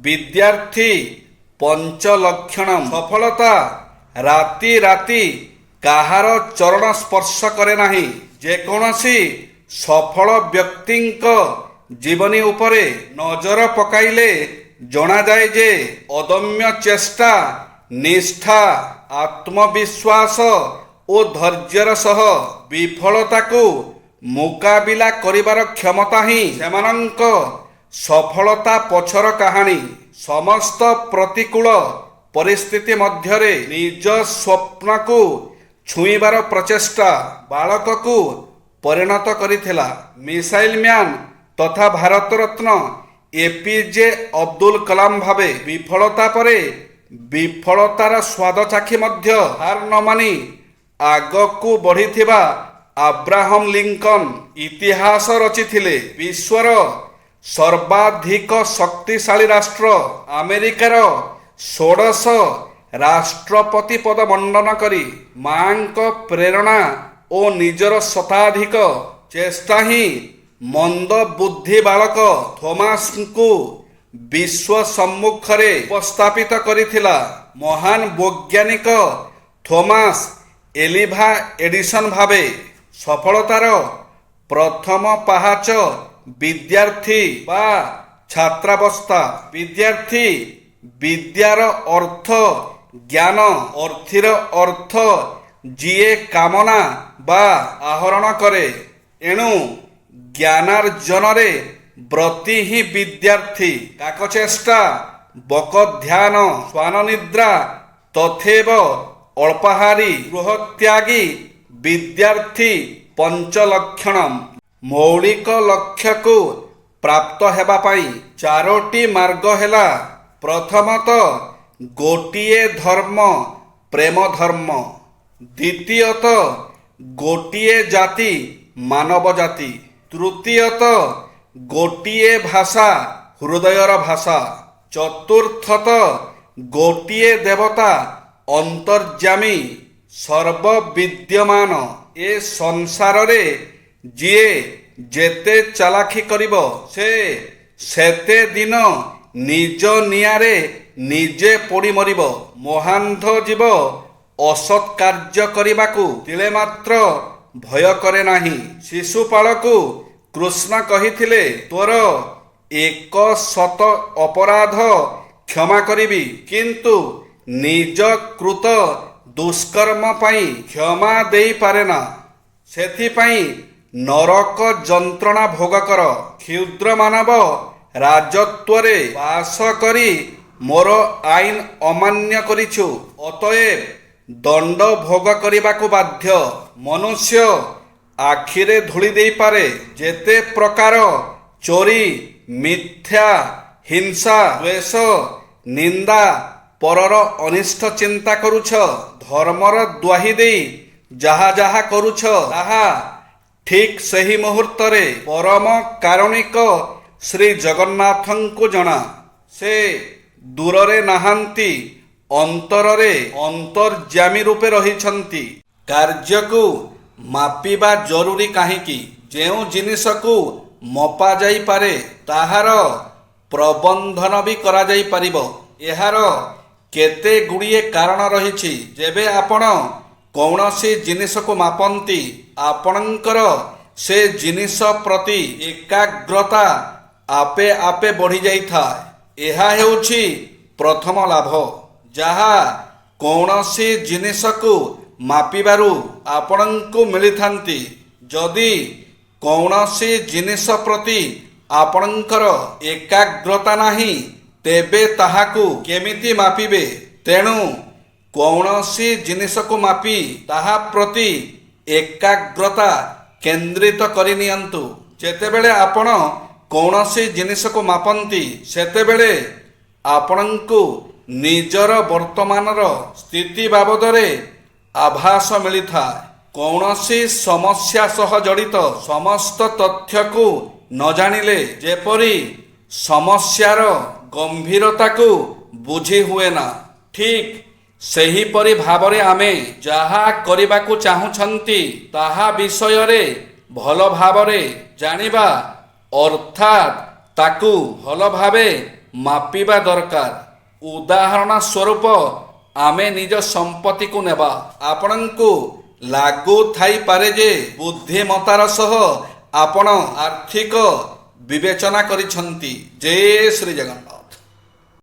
विद्यार्थी पंचलक्षणम सफलता राति राति काहार चरण स्पर्श करे नाही। जेकोसी सफल व्यक्तिंक जीवनी उपरे नजर पकाइले जना जाए जे अदम्य चेष्टा निष्ठा आत्मविश्वास ओ धैर्यर सह विफलता को मुकाबिला करिबार क्षमता ही सेमानंक सफलता पछर कहानी। समस्त प्रतिकूल परिस्थिति मध्यरे निज स्वप्न को छुईबार प्रचेष्टा बालक को परिणत करिथिला मिसाइल मैन तथा भारत रत्न एपीजे अब्दुल कलाम भावे विफलता परे विफलतार स्वाद चाखी मध्य हार न मानी आगकू बढ़िथिबा अब्राहम लिंकन इतिहास रचिथिले। विश्वर सर्वाधिक शक्तिशाली राष्ट्र अमेरिकार 16 राष्ट्रपति पद मंडन करी मांक प्रेरणा ओ निजर शताधिक चेष्टा ही मंद बुद्धि बालक थॉमस को विश्व सम्मुखरे उपस्थापित करिथिला। महान वैज्ञानिक थॉमस एलिभा एडिसन भावे सफलतार प्रथम पाहाच विद्यार्थी बा छात्रावस्था। विद्यार्थी विद्यार अर्थ ज्ञान अर्थिर अर्थ जिए कामना बा आहरण करे एणु ज्ञानार्जनरे व्रती ही विद्यार्थी। काकचेष्टा बक ध्यान स्वान निद्रा तथैव अल्पाहारी गृहत्यागी विद्यार्थी पंचलक्षणम। मौलिक लक्ष्य को प्राप्त हेबा पाई चारोटी मार्ग हेला। प्रथमतः गोटिए धर्म प्रेम धर्म, द्वितीयतः गोटिए जाति मानव जाति, तृतीयतः गोटिए भाषा हृदयर भाषा, चतुर्थतः गोटिए देवता अंतर्जामी सर्वविद्यमान। ए संसार रे जिए जेते चालाखी करिब से सेते दिन निज नियारे निजे पोड़ी मरिब। महान्ध जीव असत् कार्य करिबाकू तिले मात्र भय करे नाही। शिशुपालकू कृष्ण कहिथिले तोर 100 अपराध क्षमा करिबी किंतु निज कृत दुष्कर्म पाई क्षमा देई पारे ना। सेथिपाई नरक जंत्रणा भोग कर। क्षुद्र मानव राजत्वरे वास करी मोर आईन अमान्य करिछु, अतएव दंड भोग करिबाकू बाध्य। मनुष्य आखिरे धूली देई पारे जेते प्रकार चोरी मिथ्या हिंसा द्वेष निंदा परर अनिष्ट चिंता करुछ, धर्मर द्वाही देई जहा जहा करुछ ताहा ठीक सही मुहूर्त रे परम कारुणिक श्री जगन्नाथंकु जना। से दूररे नाहांती अंतରରେ अंतर्जामी रूपे रहिछंती। कार्यकू मापिबा जरूरी काहीकि? जेउ जिनिसकू मपा जाई पारे ताहार प्रबंधन भी करा जाई परिबो। एहार केते गुड़िए कारण रहिछि। जेबे आपण कौनसी जिनिस को मापंती आपणकर से जिनिस प्रति एकाग्रता आपे आपे बढ़ी जाई था। एहा हेउछि प्रथम लाभ। जहा कौनसी जिनिस को मापिबारु आपणंकु मिलिथांती। जदि कौनसी जिनिस प्रति आपणंकर एकाग्रता नाही तेबे ताहाकू केमिति मापिबे? तेणु कौनसी जिनिस को मापी ताहा प्रति एकाग्रता केंद्रित करि नियंतु। जेतेबेले आपण कौनसी जिनिस को मापंती सेतेबेले आपणंकु निजर वर्तमानर स्थिति बाबदरे आभास मिलिथा। कौनसी समस्या सह जड़ित समस्त तथ्य को न जानिले जेपरी समस्यार गंभीरता को बुझी हुए ना। ठीक सही परि भावरे आमे जहा करिबाकू चाहुछंती ताहा विषय रे भल भावरे जानिबा अर्थात ताकू भल भावे ମାପିବା ଦରକାର। ଉଦାହରଣ ସ୍ୱରୂପ ଆମେ ନିଜ ସମ୍ପତ୍ତିକୁ ନେବା। ଆପଣଙ୍କୁ ଲାଗୁଥାଇପାରେ ଯେ ବୁଦ୍ଧିମତାର ସହ ଆପଣ ଆର୍ଥିକ ବିବେଚନା କରିଛନ୍ତି। ଜୟ ଶ୍ରୀ ଜଗନ୍ନାଥ।